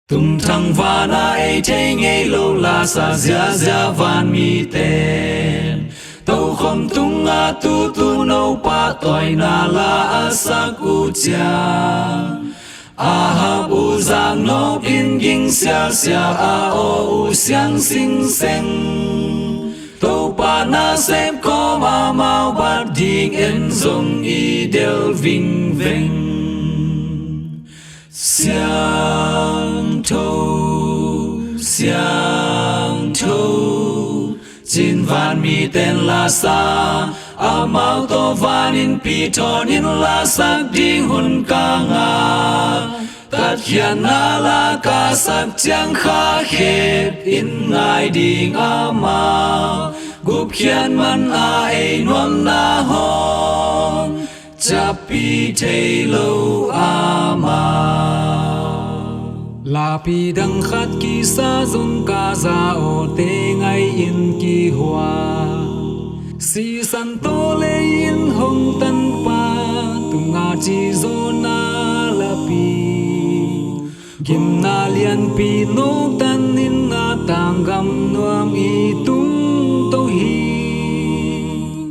Tung thăng và na ấy thấy nghe lâu là sa zia van mi tên tàu không tung tu nâu pa toy na la sa cu cha ha bu giang nô in ging xia o xiang sinh sen tàu pa na xem có ma mau bắt ding en zong i del vinh vinh xiang thâu chín van mi tên là sa mau to van in pi thon in la sắc ding hun ca nga tất hiền na la ca sắc chẳng khá khép in ngài ding ma gup hiền man ai nuam na hong chắp pi thầy lâu ma la pi đăng khát kỳ sa dung ca za o te ngay in kỳ hoa si san to le in hong tan pa tu nga chi zo na la pi kim na lian pi no tan in na tang gam nuam i tung to hi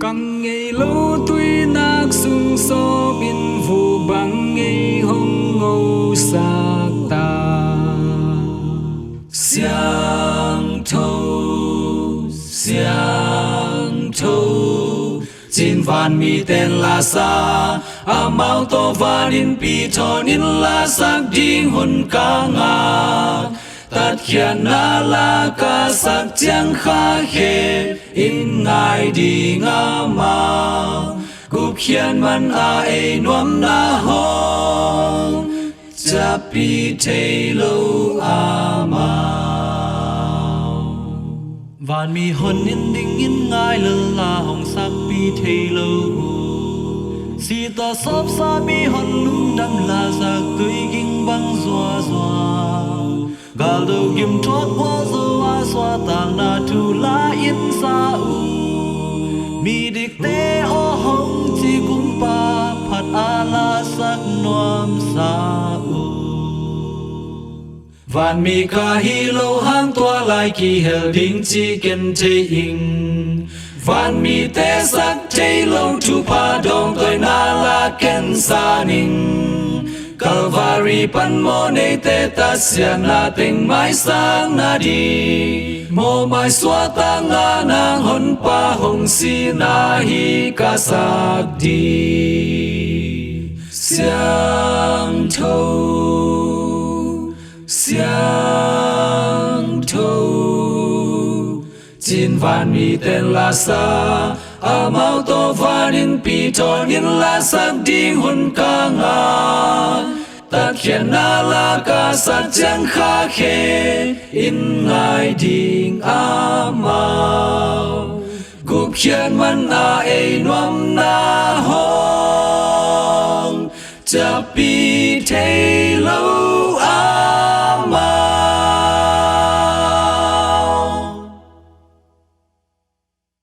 kang ngei lo tui nak sung so bin vu bang ngei hong ngô sak ta xiang thâu chín van mi tên là sa mau to van in pi thon in la sắc ding hun ca nga tất hiền na la ca sắc chẳng khá khép in ngài đi nga ma gup hiền man ai nuam na hong chắp pi thầy lâu ma van mi hon in ding in ngai lơ la hong sak pi thei lo si ta sop sa mi hon lum dam la sa tui ging bang zua gal do gim thot wa zo a swa tang na tu la in sa u mi dik te o hong chi kum pa phat a la sak nuam sa u van mi ca hi lâu hang tua lại kỳ hel ding chi ken te ing van mi te sắc te lâu tu pa dong toi na la ken sa ning Calvary pan mo ne te ta sia na ting mai sang na di mo mai xóa ta nga nang hon pa hong si na hi ca sak di xiang thâu chín van mi tên là sa mau to van in pi thon in la sắc ding hun ca nga tất hiền na la ca sắc chẳng khá khép in ngài ding mau gup hiền man ai nuam na hong chắp pi thầy lâu